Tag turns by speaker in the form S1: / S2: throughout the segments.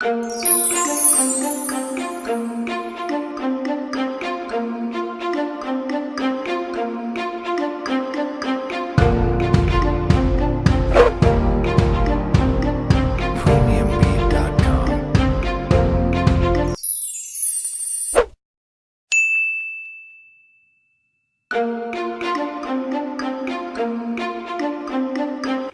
S1: Premiumbeat.com.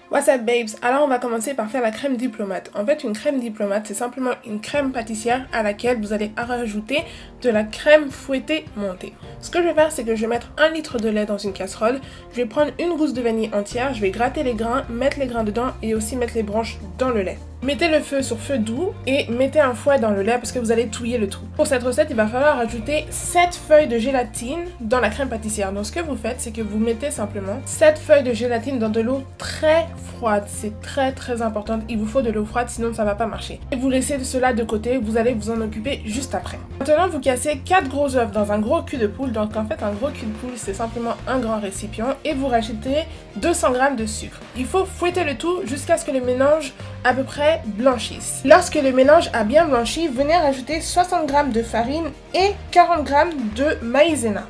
S2: What's up babes? Alors on va commencer par faire la crème diplomate. En fait une crème diplomate c'est simplement une crème pâtissière à laquelle vous allez rajouter de la crème fouettée montée. Ce que je vais faire c'est que je vais mettre 1 litre de lait dans une casserole, je vais prendre une gousse de vanille entière, je vais gratter les grains, mettre les grains dedans et aussi mettre les branches dans le lait. Mettez le feu sur feu doux et mettez un fouet dans le lait parce que vous allez touiller le tout. Pour cette recette, il va falloir rajouter 7 feuilles de gélatine dans la crème pâtissière. Donc ce que vous faites, c'est que vous mettez simplement 7 feuilles de gélatine dans de l'eau très froide. C'est très important. Il vous faut de l'eau froide, sinon ça va pas marcher. Et vous laissez cela de côté, vous allez vous en occuper juste après. Maintenant, vous cassez 4 gros œufs dans un gros cul de poule. Donc en fait, un gros cul de poule, c'est simplement un grand récipient. Et vous rajoutez 200 g de sucre. Il faut fouetter le tout jusqu'à ce que le mélange à peu près blanchisse. Lorsque le mélange a bien blanchi, venez rajouter 60 g de farine et 40 g de maïzena.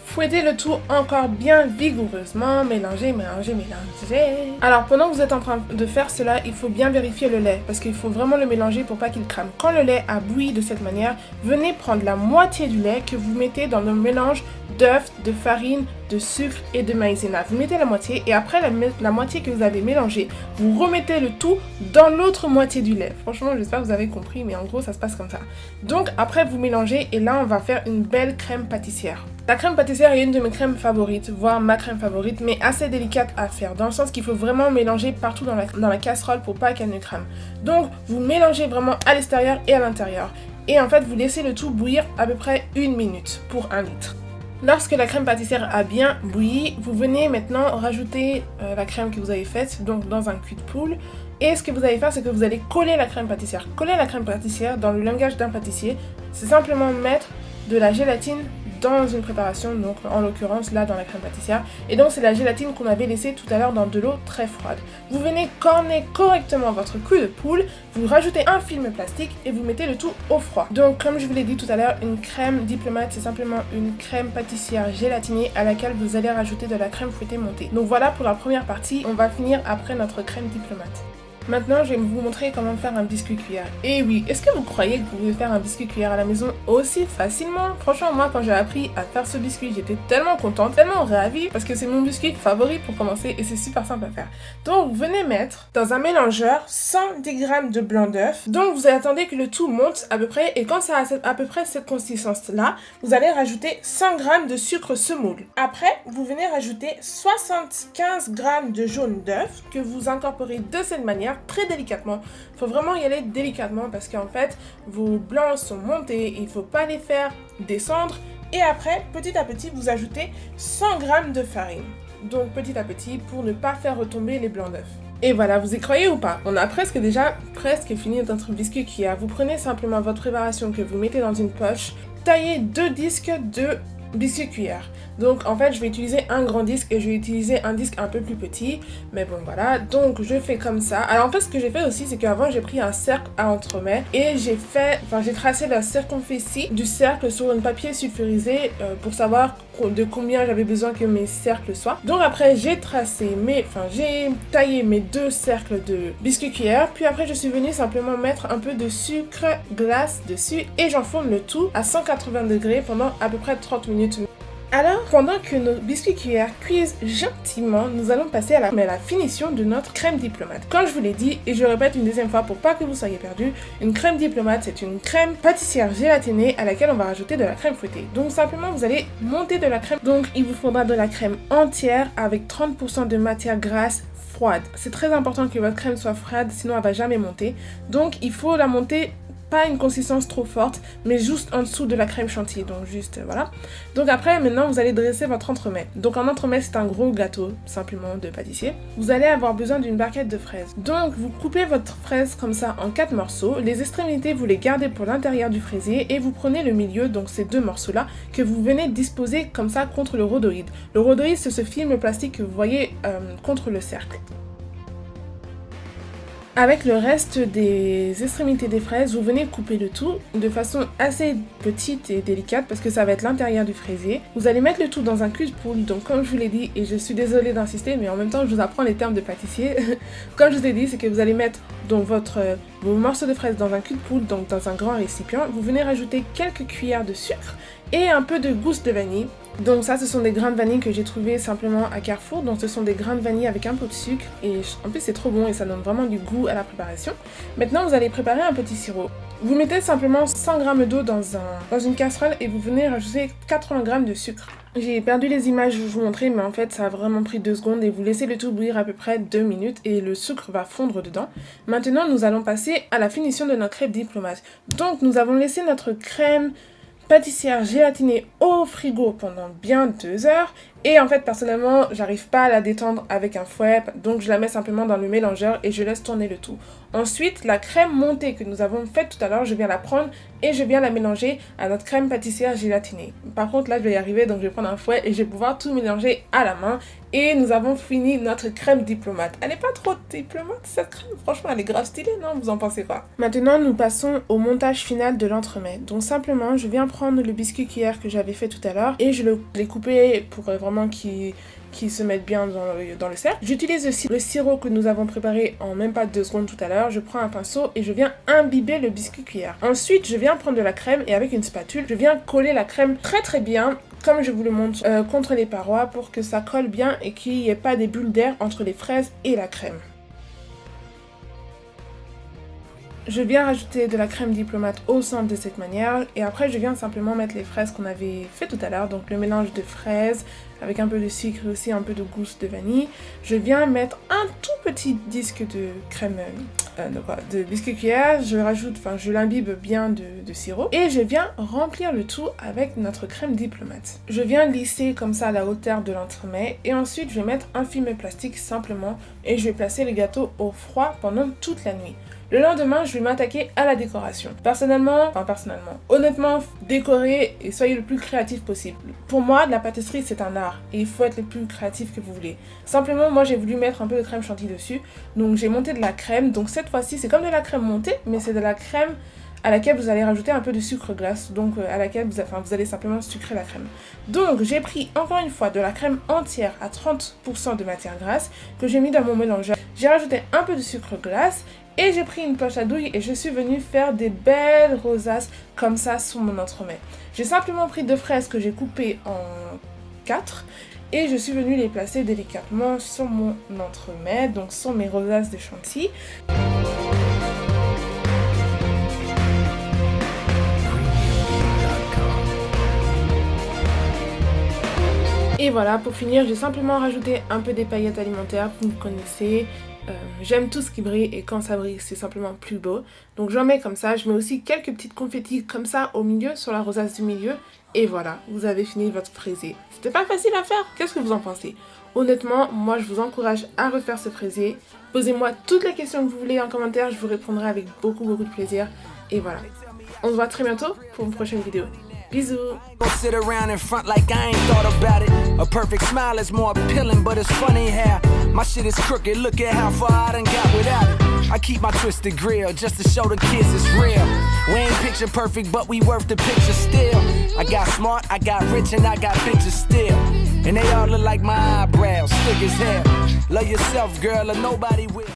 S2: Fouettez le tout encore bien vigoureusement, mélangez. Alors pendant que vous êtes en train de faire cela, il faut bien vérifier le lait parce qu'il faut vraiment le mélanger pour pas qu'il crame. Quand le lait a bouilli de cette manière, venez prendre la moitié du lait que vous mettez dans le mélange d'œufs, de farine, de sucre et de maïzena. Vous mettez la moitié et après la moitié que vous avez mélangée, vous remettez le tout dans l'autre moitié du lait. Franchement, j'espère que vous avez compris, mais en gros, ça se passe comme ça. Donc après, vous mélangez et là, on va faire une belle crème pâtissière. La crème pâtissière est une de mes crèmes favorites, voire ma crème favorite, mais assez délicate à faire, dans le sens qu'il faut vraiment mélanger partout dans la casserole pour pas qu'elle ne crame. Donc, vous mélangez vraiment à l'extérieur et à l'intérieur. Et en fait, vous laissez le tout bouillir à peu près 1 minute pour 1 litre. Lorsque la crème pâtissière a bien bouilli, vous venez maintenant rajouter la crème que vous avez faite, donc dans un cul de poule. Et ce que vous allez faire, c'est que vous allez coller la crème pâtissière. Coller la crème pâtissière dans le langage d'un pâtissier, c'est simplement mettre de la gélatine dans une préparation, donc en l'occurrence là dans la crème pâtissière. Et donc c'est la gélatine qu'on avait laissée tout à l'heure dans de l'eau très froide. Vous venez corner correctement votre cul de poule, vous rajoutez un film plastique et vous mettez le tout au froid. Donc comme je vous l'ai dit tout à l'heure, une crème diplomate c'est simplement une crème pâtissière gélatinée à laquelle vous allez rajouter de la crème fouettée montée. Donc voilà pour la première partie, on va finir après notre crème diplomate. Maintenant, je vais vous montrer comment faire un biscuit cuillère. Et oui, est-ce que vous croyez que vous pouvez faire un biscuit cuillère à la maison aussi facilement? Franchement, moi, quand j'ai appris à faire ce biscuit, j'étais tellement contente, tellement ravie, parce que c'est mon biscuit favori pour commencer et c'est super simple à faire. Donc, vous venez mettre dans un mélangeur 110 g de blanc d'œuf. Donc, vous attendez que le tout monte à peu près, et quand ça a à peu près cette consistance-là, vous allez rajouter 100 g de sucre semoule. Après, vous venez rajouter 75 g de jaune d'œuf que vous incorporez de cette manière, très délicatement. Il faut vraiment y aller délicatement parce qu'en fait vos blancs sont montés, il ne faut pas les faire descendre. Et après, petit à petit, vous ajoutez 100 g de farine. Donc petit à petit pour ne pas faire retomber les blancs d'œufs. Et voilà, vous y croyez ou pas? On a presque fini notre biscuit cuillère. Vous prenez simplement votre préparation que vous mettez dans une poche, taillez 2 disques de biscuit cuillère. Donc en fait je vais utiliser un grand disque et je vais utiliser un disque un peu plus petit, mais bon voilà, donc je fais comme ça. Alors en fait ce que j'ai fait aussi c'est qu'avant j'ai pris un cercle à entremets et j'ai tracé la circonfécie du cercle sur un papier sulfurisé pour savoir de combien j'avais besoin que mes cercles soient. Donc après j'ai taillé mes 2 cercles de biscuit cuillère, puis après je suis venue simplement mettre un peu de sucre glace dessus et j'enfourne le tout à 180 degrés pendant à peu près 30 minutes. Alors, pendant que nos biscuits cuillères cuisent gentiment, nous allons passer à la finition de notre crème diplomate. Comme je vous l'ai dit, et je répète une deuxième fois pour pas que vous soyez perdus, une crème diplomate, c'est une crème pâtissière gélatinée à laquelle on va rajouter de la crème fouettée. Donc simplement, vous allez monter de la crème. Donc il vous faudra de la crème entière avec 30% de matière grasse froide. C'est très important que votre crème soit froide, sinon elle va jamais monter. Donc il faut la monter pas une consistance trop forte, mais juste en dessous de la crème chantilly, donc juste voilà. Donc après, maintenant, vous allez dresser votre entremets. Donc un entremets, c'est un gros gâteau, simplement de pâtissier. Vous allez avoir besoin d'une barquette de fraises. Donc vous coupez votre fraise comme ça en 4 morceaux. Les extrémités, vous les gardez pour l'intérieur du fraisier et vous prenez le milieu, donc ces 2 morceaux-là, que vous venez disposer comme ça contre le rhodoïde. Le rhodoïde, c'est ce film plastique que vous voyez contre le cercle. Avec le reste des extrémités des fraises, vous venez couper le tout de façon assez petite et délicate parce que ça va être l'intérieur du fraisier. Vous allez mettre le tout dans un cul-de-poule, donc comme je vous l'ai dit, et je suis désolée d'insister, mais en même temps je vous apprends les termes de pâtissier. Comme je vous ai dit, c'est que vous allez mettre donc vos morceaux de fraises dans un cul-de-poule, donc dans un grand récipient. Vous venez rajouter quelques cuillères de sucre et un peu de gousse de vanille. Donc ça, ce sont des grains de vanille que j'ai trouvé simplement à Carrefour. Donc ce sont des grains de vanille avec un peu de sucre et en plus c'est trop bon et ça donne vraiment du goût à la préparation. Maintenant, vous allez préparer un petit sirop. Vous mettez simplement 100 g d'eau dans une casserole et vous venez rajouter 80 g de sucre. J'ai perdu les images, je vous montrer, mais en fait ça a vraiment pris 2 secondes et vous laissez le tout bouillir à peu près 2 minutes et le sucre va fondre dedans. Maintenant, nous allons passer à la finition de notre crêpe diplomate. Donc nous avons laissé notre crème pâtissière gélatinée au frigo pendant bien 2 heures. Et en fait, personnellement, j'arrive pas à la détendre avec un fouet, donc je la mets simplement dans le mélangeur et je laisse tourner le tout. Ensuite, la crème montée que nous avons faite tout à l'heure, je viens la prendre et je viens la mélanger à notre crème pâtissière gélatinée. Par contre, là, je vais y arriver, donc je vais prendre un fouet et je vais pouvoir tout mélanger à la main. Et nous avons fini notre crème diplomate. Elle n'est pas trop diplomate, cette crème. Franchement, elle est grave stylée, non? Vous en pensez quoi? Maintenant, nous passons au montage final de l'entremet. Donc, simplement, je viens prendre le biscuit cuillère que j'avais fait tout à l'heure et je l'ai coupé pour vraiment qui se mettent bien dans le cercle. J'utilise aussi le sirop que nous avons préparé en même pas 2 secondes tout à l'heure. Je prends un pinceau et je viens imbiber le biscuit cuillère. Ensuite, je viens prendre de la crème et avec une spatule, je viens coller la crème très bien, comme je vous le montre, contre les parois pour que ça colle bien et qu'il n'y ait pas des bulles d'air entre les fraises et la crème. Je viens rajouter de la crème diplomate au centre de cette manière et après je viens simplement mettre les fraises qu'on avait fait tout à l'heure, donc le mélange de fraises avec un peu de sucre et aussi un peu de gousse de vanille. Je viens mettre un tout petit disque de crème, de biscuit cuillère, je l'imbibe bien de sirop et je viens remplir le tout avec notre crème diplomate. Je viens lisser comme ça à la hauteur de l'entremet et ensuite je vais mettre un film plastique simplement et je vais placer le gâteau au froid pendant toute la nuit. Le lendemain, je vais m'attaquer à la décoration. Honnêtement, décorez et soyez le plus créatif possible. Pour moi, la pâtisserie, c'est un art et il faut être le plus créatif que vous voulez. Simplement, moi, j'ai voulu mettre un peu de crème chantilly dessus. Donc, j'ai monté de la crème. Donc, cette fois-ci, c'est comme de la crème montée, mais c'est de la crème à laquelle vous allez rajouter un peu de sucre glace, donc à laquelle vous allez simplement sucrer la crème. Donc j'ai pris encore une fois de la crème entière à 30% de matière grasse que j'ai mis dans mon mélangeur. J'ai rajouté un peu de sucre glace et j'ai pris une poche à douille et je suis venue faire des belles rosaces comme ça sur mon entremet. J'ai simplement pris 2 fraises que j'ai coupées en 4 et je suis venue les placer délicatement sur mon entremet, donc sur mes rosaces de chantilly. Et voilà, pour finir, j'ai simplement rajouté un peu des paillettes alimentaires, vous me connaissez. J'aime tout ce qui brille et quand ça brille, c'est simplement plus beau. Donc j'en mets comme ça, je mets aussi quelques petites confettis comme ça au milieu, sur la rosace du milieu. Et voilà, vous avez fini votre fraisier. C'était pas facile à faire, qu'est-ce que vous en pensez? Honnêtement, moi je vous encourage à refaire ce fraisier. Posez-moi toutes les questions que vous voulez en commentaire, je vous répondrai avec beaucoup de plaisir. Et voilà, on se voit très bientôt pour une prochaine vidéo. Bisous.
S1: Don't sit around in front like I ain't thought about it. A perfect smile is more appealing, but it's funny how my shit is crooked. Look at how far I done got without it. I keep my twisted grill just to show the kids it's real. We ain't picture perfect, but we worth the picture still. I got smart, I got rich, and I got bitches still. And they all look like my eyebrows, thick as hell. Love yourself, girl, or nobody will.